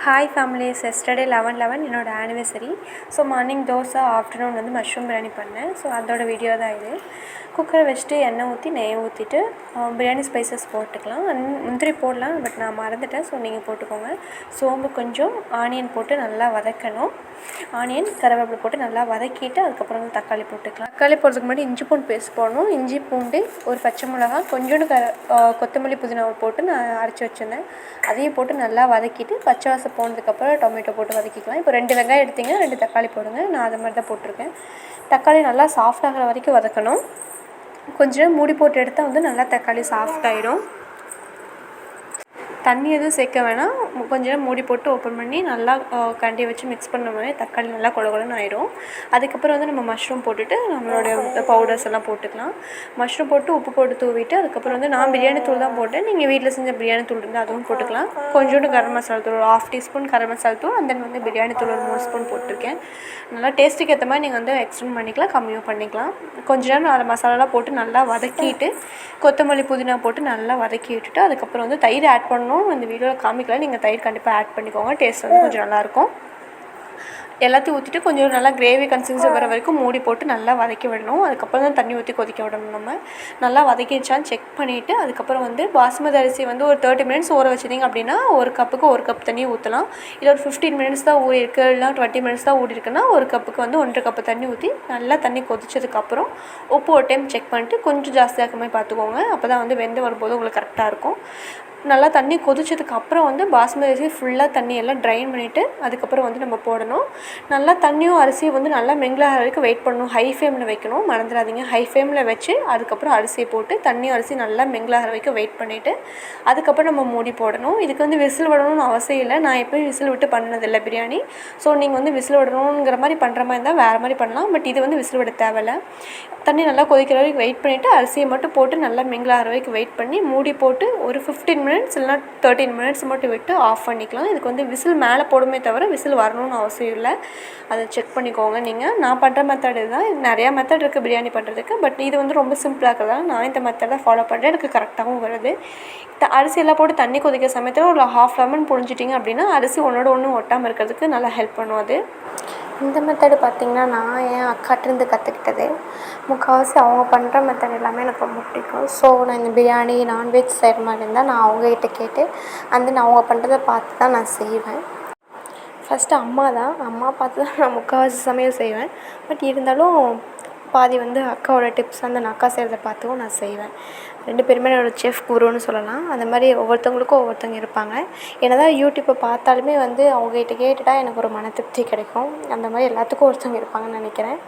Hi families, yesterday 11/11 என்னோடய anniversary. So morning dosa, afternoon வந்து mushroom biryani பண்ணேன். ஸோ அதோட வீடியோ தான் இது. குக்கரை வச்சுட்டு எண்ணெய் ஊற்றி நெய் ஊற்றிட்டு பிரியாணி ஸ்பைசஸ் போட்டுக்கலாம். முந்திரி போடலாம், பட் நான் மறந்துட்டேன். ஸோ நீங்கள் போட்டுக்கோங்க. சோம்பு கொஞ்சம், ஆனியன் போட்டு நல்லா வதக்கணும். ஆனியன் கருவேப்பிலை போட்டு நல்லா வதக்கிட்டு அதுக்கப்புறம் வந்து தக்காளி போட்டுக்கலாம். தக்காளி போடுறதுக்கு முன்னாடி இஞ்சி பூண்டு பேஸ்ட் போடணும். இஞ்சி பூண்டு, ஒரு பச்சை மிளகா, கொஞ்சோண்டு கொத்தமல்லி புதினாவை போட்டு நான் அரைச்சி வச்சுருந்தேன். அதையும் போட்டு நல்லா வதக்கிட்டு பச்சை வாசம் போனதுக்கப்புறம் டொமேட்டோ போட்டு வதக்கிக்கலாம். இப்போ 2 வெங்காயம் எடுத்திங்கன்னா 2 தக்காளி போடுங்க. நான் அது மாதிரி தான் போட்டிருக்கேன். தக்காளி நல்லா சாஃப்ட் ஆகிற வரைக்கும் வதக்கணும். கொஞ்சம் மூடி போட்டு எடுத்தால் வந்து நல்லா தக்காளி சாஃப்ட் ஆகிடும். தண்ணி எதுவும் சேர்க்க வேணாம். கொஞ்சம் நேரம் மூடி போட்டு ஓப்பன் பண்ணி நல்லா கண்டியை வச்சு மிக்ஸ் பண்ணோம்னா தக்காளி நல்லா கொழன்னு ஆயிடும். அதுக்கப்புறம் வந்து நம்ம மஷ்ரூம் போட்டுட்டு நம்மளோட பவுடர்ஸ் எல்லாம் போட்டுக்கலாம். மஷ்ரூம் போட்டு உப்பு போட்டு தூவிட்டு அதுக்கப்புறம் வந்து நான் பிரியாணி தூள் தான் போட்டேன். நீங்கள் வீட்டில் செஞ்ச பிரியாணி தூள் இருந்தால் அதுவும் போட்டுக்கலாம். கொஞ்சோண்டு கரம் மசாலா தூள், ஒரு 1/2 டீஸ்பூன் கரம் மசாலா தூள், அந்த வந்து பிரியாணி தூள் ஒரு 3 ஸ்பூன் போட்டிருக்கேன். நல்லா டேஸ்ட்டுக்கு ஏற்ற மாதிரி நீங்கள் வந்து எக்ஸ்டெண்ட் பண்ணிக்கலாம், கம்மியும் பண்ணிக்கலாம். கொஞ்ச நேரம் அதில் மசாலாலாம் போட்டு நல்லா வதக்கிட்டு கொத்தமல்லி புதினா போட்டு நல்லா வதக்கி விட்டுட்டு அதுக்கப்புறம் வந்து தயிர் ஆட் பண்ணணும். இந்த வீடியோவில் காமிக்கலாம். நீங்கள் தயிர் கண்டிப்பாக ஆட் பண்ணிக்கோங்க. டேஸ்ட் வந்து கொஞ்சம் நல்லாயிருக்கும். எல்லாத்தையும் ஊற்றிட்டு கொஞ்சம் நல்லா கிரேவி கன்சிஸ்டன்சி வர வரைக்கும் மூடி போட்டு நல்லா வதக்கி விடணும். அதுக்கப்புறம் தான் தண்ணி ஊற்றி கொதிக்க விடணும். நம்ம நல்லா வதக்கிடுச்சான்னு செக் பண்ணிவிட்டு அதுக்கப்புறம் வந்து பாஸ்மதி அரிசி வந்து ஒரு 30 மினிட்ஸ் ஊற வச்சிட்டிங்க அப்படின்னா ஒரு கப்புக்கு 1 கப் தண்ணி ஊற்றலாம். இல்லை ஒரு 15 மினிட்ஸ் தான் ஊறி இருக்குது, இல்லை 20 மினிட்ஸ் தான் ஊறி இருக்குன்னா ஒரு கப்புக்கு வந்து 1.5 கப்பு தண்ணி ஊற்றி நல்லா தண்ணி கொதிச்சதுக்கப்புறம் உப்பு ஒரு டைம் செக் பண்ணிட்டு கொஞ்சம் ஜாஸ்தியாக மாதிரி பார்த்துக்கோங்க. அப்போ தான் வந்து வெந்து வரும்போது உங்களுக்கு கரெக்டாக இருக்கும். நல்லா தண்ணி கொதிச்சதுக்கப்புறம் வந்து பாஸ்மதி அரிசி ஃபுல்லாக தண்ணி எல்லாம் ட்ரைன் பண்ணிவிட்டு அதுக்கப்புறம் வந்து நம்ம போடணும். நல்லா தண்ணியும் அரிசியும் வந்து நல்லா மிங்கிளாகிற வரைக்கும் வெயிட் பண்ணணும். ஹை ஃப்ளேமில் வைக்கணும், மறந்துடாதீங்க. ஹை ஃப்ளேமில் வச்சு அதுக்கப்புறம் அரிசியை போட்டு தண்ணியும் அரிசி நல்லா மிங்கிளாகிற வரைக்கும் வெயிட் பண்ணிவிட்டு அதுக்கப்புறம் நம்ம மூடி போடணும். இதுக்கு வந்து விசில் விடணும்னு அவசியம் இல்லை. நான் எப்போயும் விசில் விட்டு பண்ணதில்லை பிரியாணி. ஸோ நீங்கள் வந்து விசில் விடணுங்கிற மாதிரி பண்ணுற மாதிரி இருந்தால் வேறு மாதிரி பண்ணலாம். பட் இது வந்து விசில் விட தேவையில்லை. தண்ணி நல்லா கொதிக்கிற வரைக்கும் வெயிட் பண்ணிவிட்டு அரிசியை மட்டும் போட்டு நல்லா மிங்கிளாகிற வரைக்கும் வெயிட் பண்ணி மூடி போட்டு ஒரு 15 மினிட்ஸ் இல்லைனா 13 மினிட்ஸ் மட்டும் விட்டு ஆஃப் பண்ணிக்கலாம். இதுக்கு வந்து விசில் மேலே போடுமே தவிர விசில் வரணும்னு அவசியம் இல்லை. அதை செக் பண்ணிக்கோங்க. நீங்கள் நான் பண்ணுற மெத்தட் இதுதான். இது நிறையா மெத்தட் இருக்குது பிரியாணி பண்ணுறதுக்கு. பட் இது வந்து ரொம்ப சிம்பிளாக இருக்கிறதால நான் இந்த மெத்தடை ஃபாலோ பண்ணுறேன். எனக்கு கரெக்டாகவும் வருது. அரிசி எல்லாம் போட்டு தண்ணி கொதிக்கிற சமயத்தில் ஒரு 1/2 லெமன் புழிஞ்சிட்டிங்க அப்படின்னா அரிசி ஒன்றோட ஒன்று ஒட்டாமல் இருக்கிறதுக்கு நல்லா ஹெல்ப் பண்ணும் அது. இந்த மெத்தடு பார்த்திங்கன்னா நான் என் அக்காட்டிருந்து கற்றுக்கிட்டது. முக்கால்வாசி அவங்க பண்ணுற மெத்தட் எல்லாமே எனக்கு ரொம்ப பிடிக்கும். ஸோ நான் இந்த பிரியாணி நான்வெஜ் செய்கிற மாதிரி இருந்தால் நான் அவங்ககிட்ட கேட்டு நான் அவங்க பண்ணுறதை பார்த்து தான் நான் செய்வேன். ஃபஸ்ட்டு அம்மா பார்த்து தான் நான் முக்கால்வாசி சமையல் செய்வேன். பட் இருந்தாலும் பாதி வந்து அக்காவோட டிப்ஸ் வந்து நான் அக்கா செய்கிறத பார்த்துவும் நான் செய்வேன். 2 பேருமே என்னோடய செஃப் குருன்னு சொல்லலாம். அந்த மாதிரி ஒவ்வொருத்தவங்களுக்கும் ஒவ்வொருத்தவங்க இருப்பாங்க. என்னதான் யூடியூப்பை பார்த்தாலுமே வந்து அவங்ககிட்ட கேட்டுட்டா எனக்கு ஒரு மன திருப்தி கிடைக்கும். அந்த மாதிரி எல்லாத்துக்கும் ஒருத்தவங்க இருப்பாங்கன்னு நினைக்கிறேன்.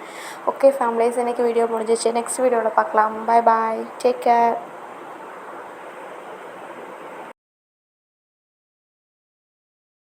ஓகே ஃபேமிலிஸ், இன்றைக்கி வீடியோ முடிஞ்சிச்சு. நெக்ஸ்ட் வீடியோவில் பார்க்கலாம். பாய் பாய், டேக் கேர்.